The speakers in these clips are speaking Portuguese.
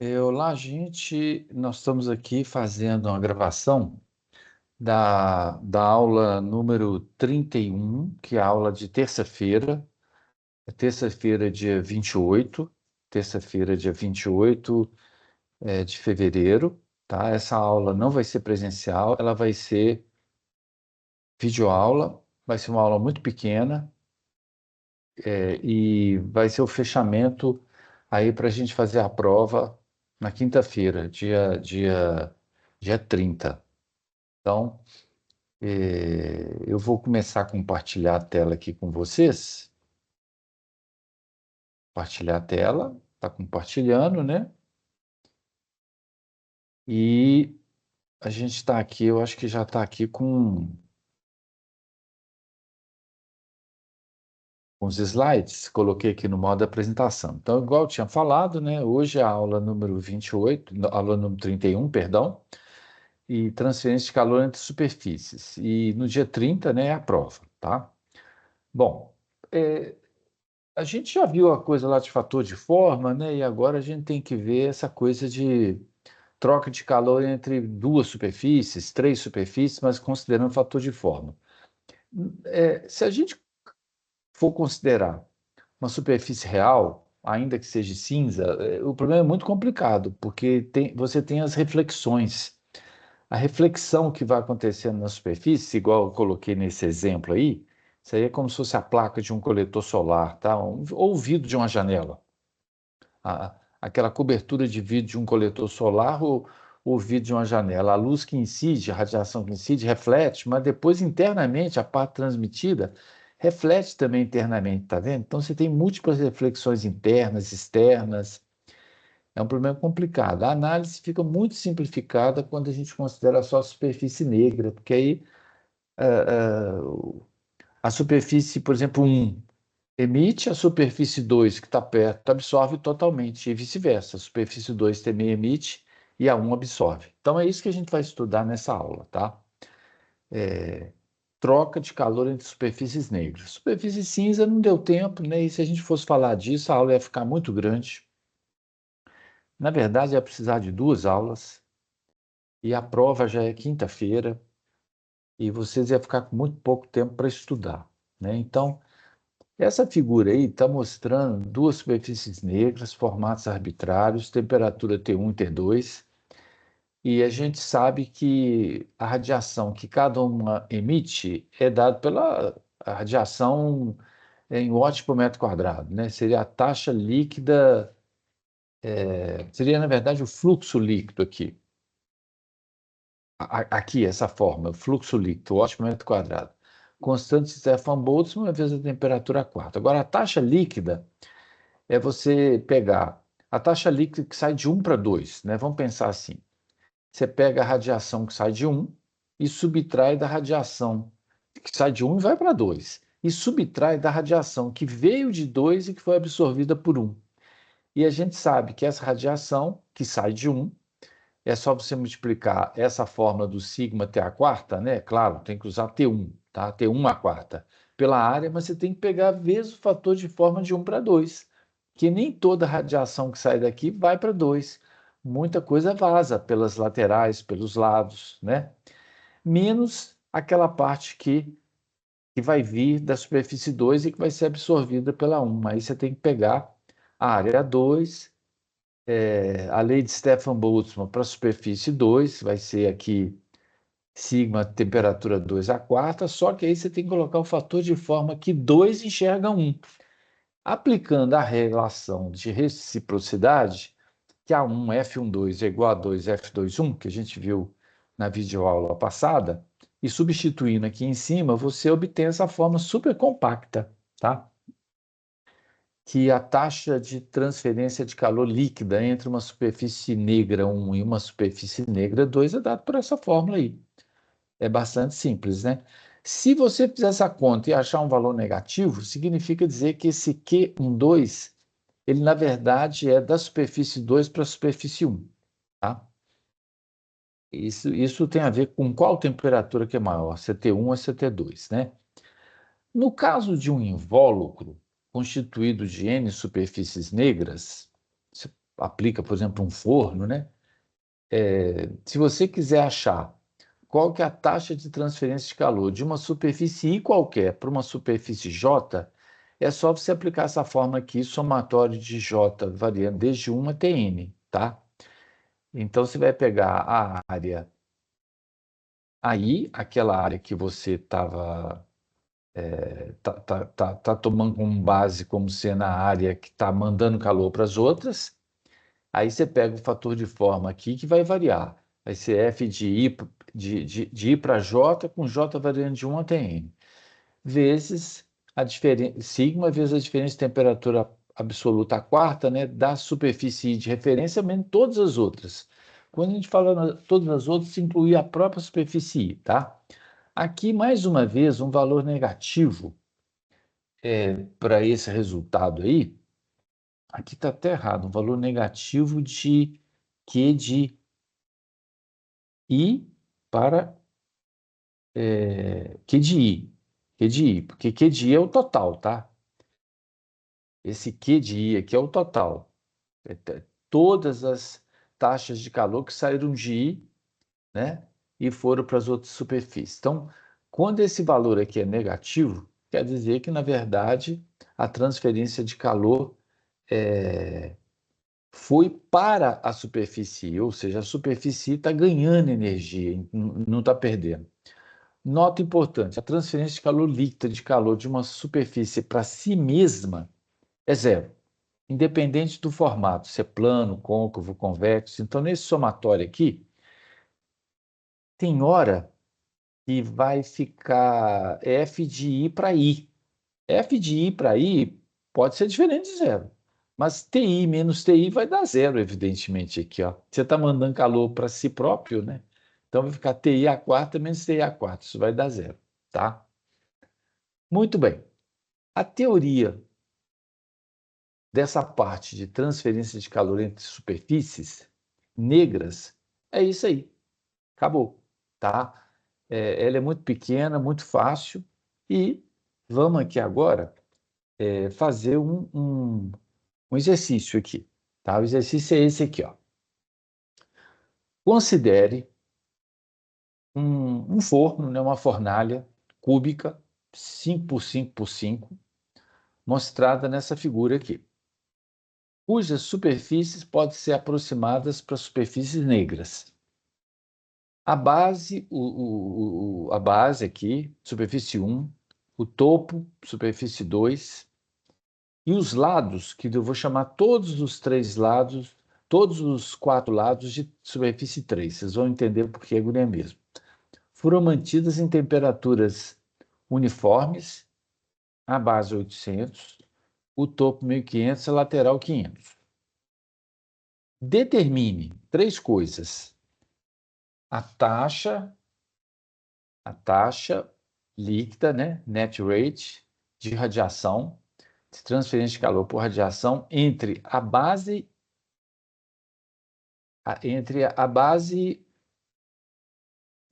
Olá, gente. Nós estamos aqui fazendo uma gravação da aula número 31, que é a aula de terça-feira. É terça-feira, dia 28. Terça-feira, dia 28 de fevereiro, tá? Essa aula não vai ser presencial, ela vai ser videoaula. Vai ser uma aula muito pequena, e vai ser o fechamento aí para a gente fazer a prova na quinta-feira, dia 30. Então, eu vou começar a compartilhar a tela aqui com vocês. Compartilhar a tela, está compartilhando, né? E a gente está aqui, eu acho que já está aqui com os slides, coloquei aqui no modo apresentação. Então, igual eu tinha falado, né? Hoje é a aula número 28, aula número 31, perdão, e transferência de calor entre superfícies. E no dia 30, né, é a prova, tá? Bom, é, a gente já viu a coisa lá de fator de forma, né? E agora a gente tem que ver essa coisa de troca de calor entre duas superfícies, três superfícies, mas considerando fator de forma. Se a gente for considerar uma superfície real, ainda que seja cinza, o problema é muito complicado, porque você tem as reflexões. A reflexão que vai acontecendo na superfície, igual eu coloquei nesse exemplo aí, isso aí é como se fosse a placa de um coletor solar, tá? Ou o vidro de uma janela. Aquela cobertura de vidro de um coletor solar ou o vidro de uma janela. A luz que incide, a radiação que incide, reflete, mas depois internamente a parte transmitida reflete também internamente, tá vendo? Então você tem múltiplas reflexões internas, externas. É um problema complicado. A análise fica muito simplificada quando a gente considera só a superfície negra, porque aí a superfície, por exemplo, um emite, a superfície 2 que está perto, absorve totalmente, e vice-versa. A superfície 2 também emite e a um absorve. Então é isso que a gente vai estudar nessa aula, tá? Troca de calor entre superfícies negras. Superfície cinza não deu tempo, né? E se a gente fosse falar disso, a aula ia ficar muito grande. Na verdade, ia precisar de duas aulas, e a prova já é quinta-feira, e vocês iam ficar com muito pouco tempo para estudar, né? Então, essa figura aí está mostrando duas superfícies negras, formatos arbitrários, temperatura T1 e T2, e a gente sabe que a radiação que cada uma emite é dada pela a radiação em watts por metro quadrado, né? Seria a taxa líquida, seria na verdade o fluxo líquido aqui. Aqui, essa forma, fluxo líquido, watts por metro quadrado. Constante de Stefan Boltzmann vezes a temperatura quarta. Agora, a taxa líquida é você pegar a taxa líquida que sai de 1 para 2, né? Vamos pensar assim. Você pega a radiação que sai de 1 e subtrai da radiação que sai de 1 e vai para 2. E subtrai da radiação que veio de 2 e que foi absorvida por 1. E a gente sabe que essa radiação que sai de 1 é só você multiplicar essa fórmula do sigma T a quarta, né? Claro, tem que usar T1, tá? T1 a quarta pela área, mas você tem que pegar vezes o fator de forma de 1 para 2, que nem toda radiação que sai daqui vai para 2. Muita coisa vaza pelas laterais, pelos lados, né? Menos aquela parte que vai vir da superfície 2 e que vai ser absorvida pela 1. Aí você tem que pegar a área 2, a lei de Stefan Boltzmann para a superfície 2, vai ser aqui sigma temperatura 2 a quarta, só que aí você tem que colocar o fator de forma que 2 enxerga 1. Aplicando a relação de reciprocidade, que A1 F12 é igual a 2 F21, que a gente viu na videoaula passada, e substituindo aqui em cima, você obtém essa forma super compacta, tá? Que a taxa de transferência de calor líquida entre uma superfície negra 1 e uma superfície negra 2 é dado por essa fórmula aí. É bastante simples, né? Se você fizer essa conta e achar um valor negativo, significa dizer que esse Q12, ele na verdade é da superfície 2 para a superfície 1, tá? Isso tem a ver com qual temperatura que é maior, CT1 ou CT2, né? No caso de um invólucro constituído de N superfícies negras, aplica, por exemplo, um forno, né? Se você quiser achar qual que é a taxa de transferência de calor de uma superfície I qualquer para uma superfície J, é só você aplicar essa fórmula aqui, somatório de J variando desde 1 até N, tá? Então, você vai pegar a área aí, aquela área que você estava tá tomando como base como sendo a área que está mandando calor para as outras. Aí você pega o fator de forma aqui que vai variar. Vai ser F de I, de I para J, com J variando de 1 até N, vezes a diferença, sigma vezes a diferença de temperatura absoluta a quarta, né, da superfície I de referência, menos todas as outras. Quando a gente fala todas as outras, inclui a própria superfície I, tá? Aqui, mais uma vez, um valor negativo para esse resultado aí. Aqui está até errado, um valor negativo de Q de I para Q de I. Q de I, porque Q de I é o total, tá? Esse Q de I aqui é o total. Todas as taxas de calor que saíram de I, né, e foram para as outras superfícies. Então, quando esse valor aqui é negativo, quer dizer que, na verdade, a transferência de calor foi para a superfície, ou seja, a superfície está ganhando energia, não está perdendo. Nota importante: a transferência de calor líquida de calor de uma superfície para si mesma é zero, independente do formato, se é plano, côncavo, convexo. Então, nesse somatório aqui, tem hora que vai ficar F de I para I. F de I para I pode ser diferente de zero. Mas TI menos TI vai dar zero, evidentemente, aqui, ó. Você está mandando calor para si próprio, né? Então vai ficar TI a quarta menos TI a quarta. Isso vai dar zero, tá? Muito bem. A teoria dessa parte de transferência de calor entre superfícies negras é isso aí. Acabou, tá? Ela é muito pequena, muito fácil. E vamos aqui agora fazer um exercício aqui, tá? O exercício é esse aqui, ó. Considere um forno, né, uma fornalha cúbica, 5 por 5 por 5, mostrada nessa figura aqui, cujas superfícies podem ser aproximadas para superfícies negras. A base, a base aqui, superfície 1, o topo, superfície 2, e os lados, que eu vou chamar todos os 3 lados, todos os 4 lados de superfície 3. Vocês vão entender por que é mesmo. Foram mantidas em temperaturas uniformes, a base 800, o topo 1500 e a lateral 500. Determine 3 coisas: a taxa líquida, né, net rate, de radiação, de transferência de calor por radiação entre a base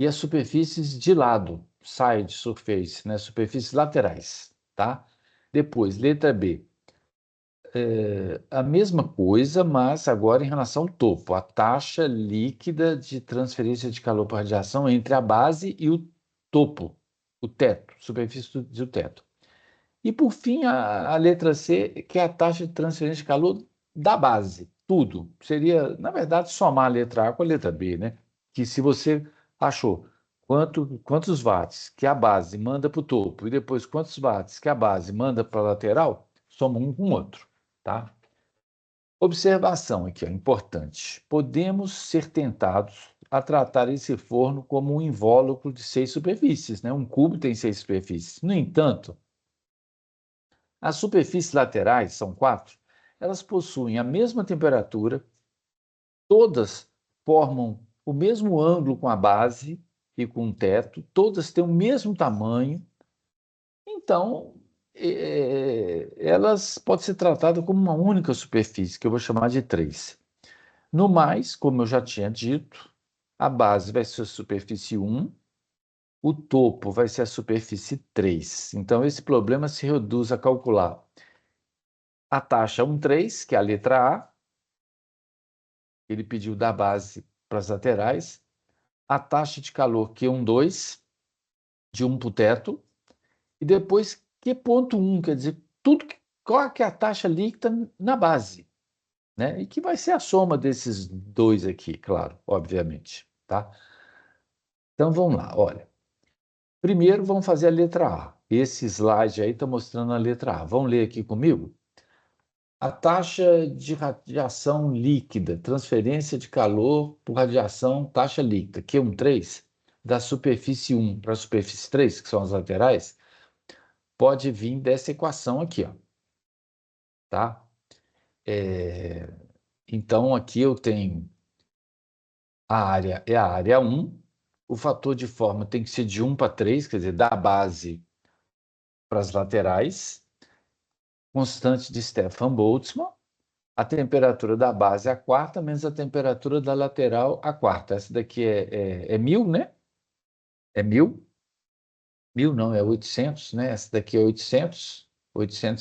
e as superfícies de lado, side surface, né, superfícies laterais, tá? Depois, letra B, a mesma coisa, mas agora em relação ao topo, a taxa líquida de transferência de calor por radiação entre a base e o topo, o teto, superfície do teto. E por fim, a letra C, que é a taxa de transferência de calor da base, tudo. Seria, na verdade, somar a letra A com a letra B, né? Que se você achou quantos watts que a base manda para o topo e depois quantos watts que a base manda para a lateral, soma um com o outro, tá? Observação aqui, ó, importante. Podemos ser tentados a tratar esse forno como um invólucro de 6 superfícies, né? Um cubo tem 6 superfícies. No entanto, as superfícies laterais, são 4, elas possuem a mesma temperatura, todas formam o mesmo ângulo com a base e com o teto, todas têm o mesmo tamanho, então elas podem ser tratadas como uma única superfície, que eu vou chamar de 3. No mais, como eu já tinha dito, a base vai ser a superfície 1, o topo vai ser a superfície 3. Então, esse problema se reduz a calcular a taxa 1,3, que é a letra A, ele pediu da base para as laterais, a taxa de calor Q12, de 1 para o teto, e depois Q.1, quer dizer, qual que é a taxa líquida na base, né? E que vai ser a soma desses dois aqui, claro, obviamente, tá? Então vamos lá, olha. Primeiro vamos fazer a letra A. Esse slide aí está mostrando a letra A. Vamos ler aqui comigo? A taxa de radiação líquida, transferência de calor por radiação, taxa líquida, Q13, da superfície 1 para a superfície 3, que são as laterais, pode vir dessa equação aqui, ó, tá? Então, aqui eu tenho a área, é a área 1, o fator de forma tem que ser de 1 para 3, quer dizer, da base para as laterais, constante de Stefan-Boltzmann, a temperatura da base é a quarta, menos a temperatura da lateral a quarta. Essa daqui é 1000, né? É 1000? 1000 não, é 800, né? Essa daqui é 800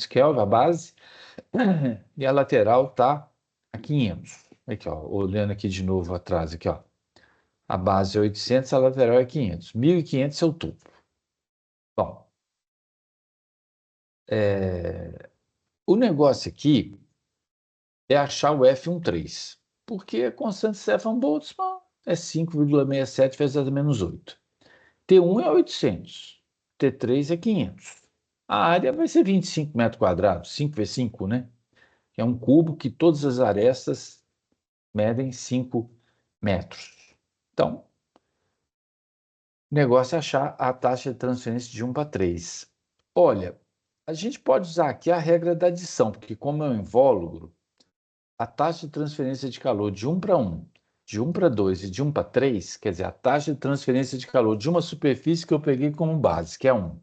Kelvin, a base. E a lateral está a 500. Aqui, ó, olhando aqui de novo atrás, aqui, ó. A base é 800, a lateral é 500. 1500 é o tubo. Bom, o negócio aqui é achar o F13, porque a constante Stefan-Boltzmann é 5,67 vezes 10 a menos 8. T1 é 800, T3 é 500. A área vai ser 25 metros quadrados, 5 vezes 5, né? É um cubo que todas as arestas medem 5 metros. Então, o negócio é achar a taxa de transferência de 1 para 3. Olha, a gente pode usar aqui a regra da adição, porque como é um invólucro, a taxa de transferência de calor de 1 para 1, de 1 para 2 e de 1 para 3, quer dizer, a taxa de transferência de calor de uma superfície que eu peguei como base, que é 1,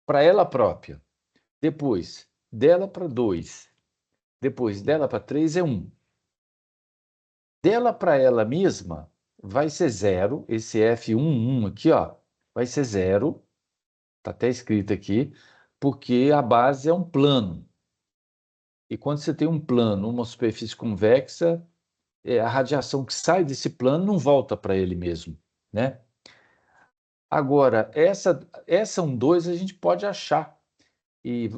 para ela própria, depois dela para 2, depois dela para 3 é 1. Dela para ela mesma vai ser 0, esse F11 aqui, ó, vai ser 0, está até escrito aqui, porque a base é um plano. E quando você tem um plano, uma superfície convexa, a radiação que sai desse plano não volta para ele mesmo, né? Agora, essa 1,2 a gente pode achar, e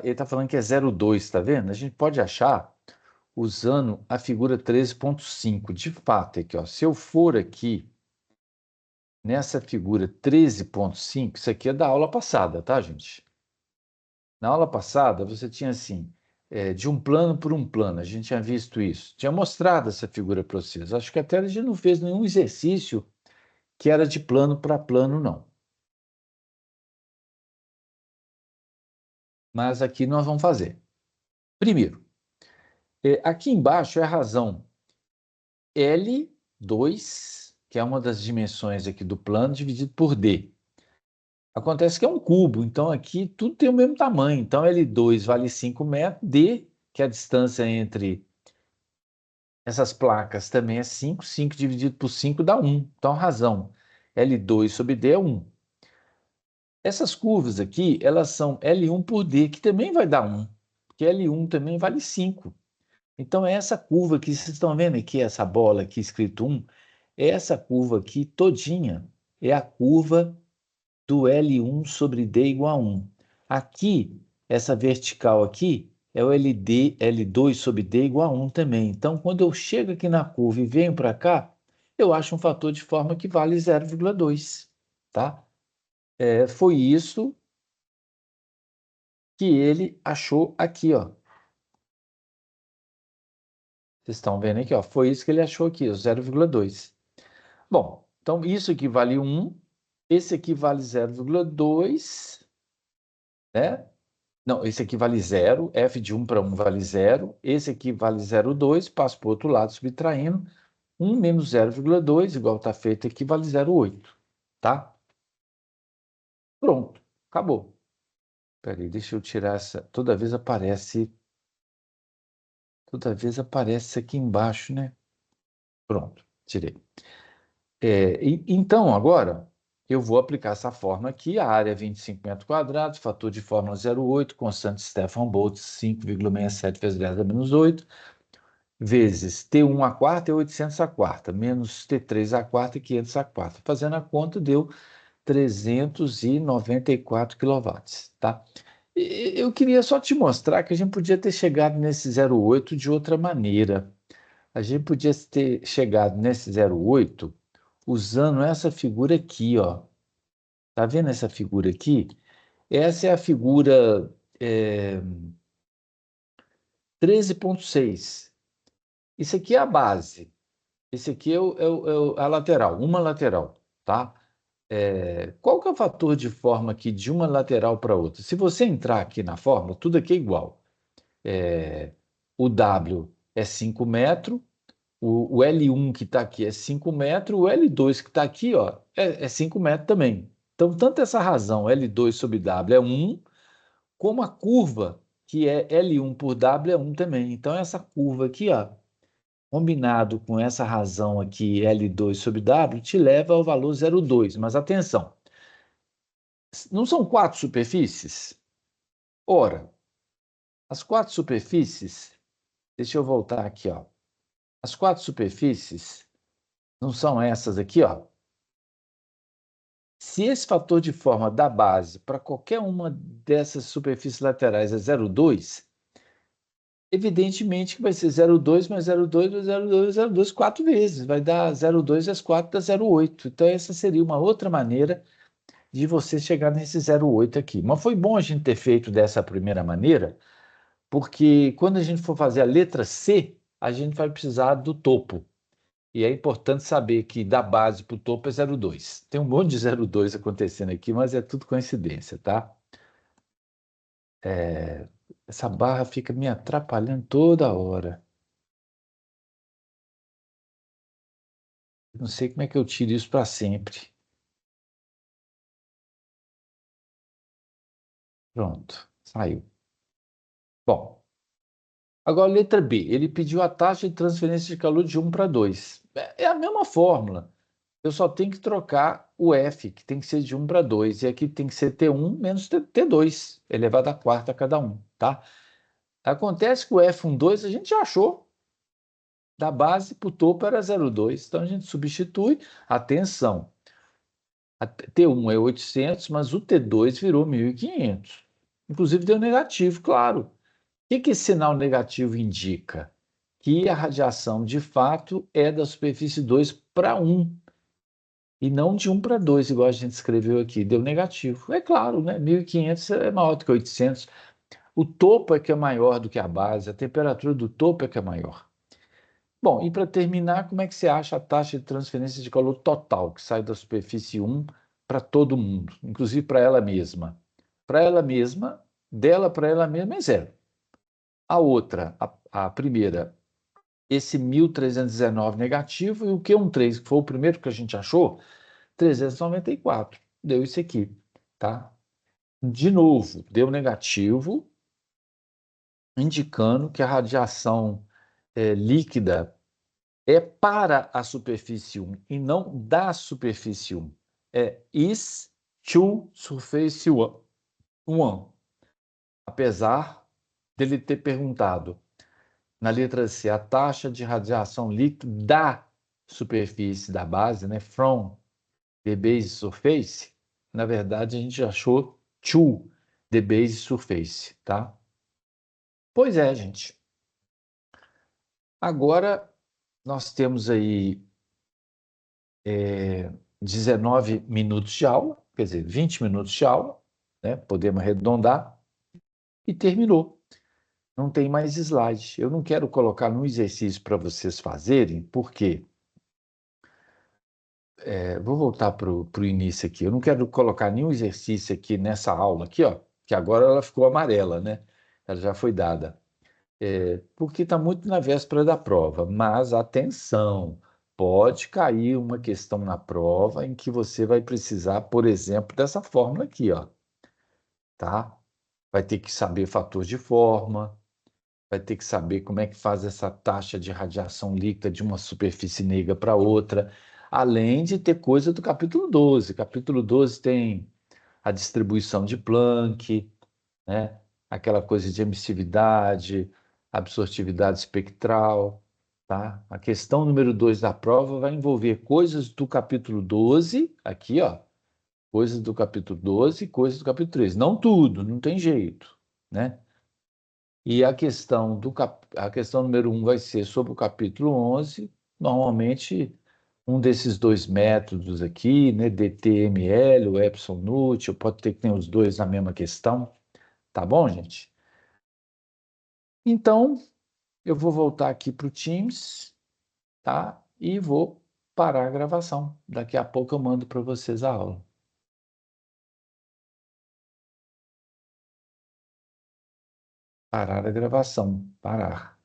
ele tá falando que é 0,2, tá vendo? A gente pode achar usando a figura 13.5. De fato, aqui, ó, se eu for aqui nessa figura 13.5, isso aqui é da aula passada, tá, gente? Na aula passada, você tinha assim, de um plano por um plano, a gente tinha visto isso. Tinha mostrado essa figura para vocês. Acho que até a gente não fez nenhum exercício que era de plano para plano, não. Mas aqui nós vamos fazer. Primeiro, aqui embaixo é a razão L2, que é uma das dimensões aqui do plano, dividido por D. Acontece que é um cubo, então aqui tudo tem o mesmo tamanho. Então L2 vale 5 metros, D, que é a distância entre essas placas, também é 5. 5 dividido por 5 dá 1. Então a razão L2 sobre D é 1. Essas curvas aqui, elas são L1 por D, que também vai dar 1, porque L1 também vale 5. Então, essa curva que vocês estão vendo aqui, essa bola aqui escrito 1, essa curva aqui todinha é a curva do L1 sobre D igual a 1. Aqui, essa vertical aqui, é o L2 sobre D igual a 1 também. Então, quando eu chego aqui na curva e venho para cá, eu acho um fator de forma que vale 0,2, tá? Foi isso que ele achou aqui, ó. Vocês estão vendo aqui, ó. Foi isso que ele achou aqui, o 0,2. Bom, então isso aqui vale 1, esse aqui vale 0,2, né? Não, esse aqui vale 0, f de 1 para 1 vale 0, esse aqui vale 0,2, passo para o outro lado subtraindo, 1 menos 0,2, igual está feito aqui, vale 0,8, tá? Pronto, acabou. Espera aí, deixa eu tirar essa, toda vez aparece isso aqui embaixo, né? Pronto, tirei. Então, agora, eu vou aplicar essa forma aqui, a área é 25 metros quadrados, fator de fórmula 0,8, constante Stefan Boltzmann 5,67 vezes 10 a menos 8. vezes T1 a quarta é 800 a quarta, menos T3 a quarta é 500 a quarta. Fazendo a conta, deu 394 quilowatts, tá? Eu queria só te mostrar que a gente podia ter chegado nesse 0,8 de outra maneira. A gente podia ter chegado nesse 0,8 usando essa figura aqui, ó. Tá vendo essa figura aqui? Essa é a figura 13,6. Isso aqui é a base. Esse aqui é a lateral, uma lateral, tá? Qual que é o fator de forma aqui de uma lateral para outra? Se você entrar aqui na fórmula, tudo aqui é igual. O W é 5 metros, o L1 que está aqui é 5 metros, o L2 que está aqui, ó, é 5 metros também. Então, tanto essa razão L2 sobre W é 1, como a curva, que é L1 por W, é 1 também. Então, essa curva aqui, ó, combinado com essa razão aqui, L2 sobre W, te leva ao valor 0,2. Mas atenção, não são quatro superfícies? Ora, as quatro superfícies, deixa eu voltar aqui, ó. As quatro superfícies não são essas aqui, ó. Se esse fator de forma da base para qualquer uma dessas superfícies laterais é 0,2, evidentemente que vai ser 0,2 mais 0,2 mais 0,2, 0,2 quatro vezes. Vai dar 0,2 vezes 4 dá 0,8. Então, essa seria uma outra maneira de você chegar nesse 0,8 aqui. Mas foi bom a gente ter feito dessa primeira maneira, porque quando a gente for fazer a letra C, a gente vai precisar do topo. E é importante saber que da base para o topo é 0,2. Tem um monte de 0,2 acontecendo aqui, mas é tudo coincidência, tá? Essa barra fica me atrapalhando toda hora. Não sei como é que eu tiro isso para sempre. Pronto, saiu. Bom, agora letra B. Ele pediu a taxa de transferência de calor de 1 para 2. É a mesma fórmula. Eu só tenho que trocar o F, que tem que ser de 1 para 2. E aqui tem que ser T1 menos T2, elevado à quarta cada um, tá? Acontece que o F12 a gente já achou. Da base para o topo era 0,2. Então a gente substitui. Atenção, a T1 é 800, mas o T2 virou 1.500. Inclusive deu negativo, claro. O que esse sinal negativo indica? Que a radiação, de fato, é da superfície 2 para 1, e não de 1 para 2, igual a gente escreveu aqui. Deu negativo. É claro, né? 1.500 é maior do que 800. O topo é que é maior do que a base, a temperatura do topo é que é maior. Bom, e para terminar, como é que você acha a taxa de transferência de calor total, que sai da superfície 1 para todo mundo, inclusive para ela mesma? Para ela mesma, dela para ela mesma é zero. A outra, a primeira, esse 1.319 negativo, e o Q13, que foi o primeiro que a gente achou, 394. Deu isso aqui, tá? De novo, deu negativo, indicando que a radiação líquida é para a superfície 1 e não da superfície 1. É is to surface 1. Apesar dele ter perguntado na letra C a taxa de radiação líquida da superfície da base, né, from the base surface, na verdade a gente achou to the base surface, tá? Pois é, gente. Agora nós temos aí 19 minutos de aula, quer dizer, 20 minutos de aula, né? Podemos arredondar, e terminou. Não tem mais slide. Eu não quero colocar no exercício para vocês fazerem, porque vou voltar para o início aqui. Eu não quero colocar nenhum exercício aqui nessa aula aqui, ó, que agora ela ficou amarela, né? Ela já foi dada. Porque está muito na véspera da prova. Mas atenção, pode cair uma questão na prova em que você vai precisar, por exemplo, dessa fórmula aqui, ó, tá? Vai ter que saber fator de forma, vai ter que saber como é que faz essa taxa de radiação líquida de uma superfície negra para outra, além de ter coisa do capítulo 12. Capítulo 12 tem a distribuição de Planck, né? Aquela coisa de emissividade, absortividade espectral. tá? A questão número 2 da prova vai envolver coisas do capítulo 12, aqui, ó, coisas do capítulo 12 e coisas do capítulo 13. Não tudo, não tem jeito, né? E a questão número 1 vai ser sobre o capítulo 11. Normalmente, um desses dois métodos aqui, né, DTML, o Epson Nut, pode ter que ter os dois na mesma questão, tá bom, gente? Então, eu vou voltar aqui para o Teams, tá? E vou parar a gravação. Daqui a pouco eu mando para vocês a aula. Parar a gravação. Parar.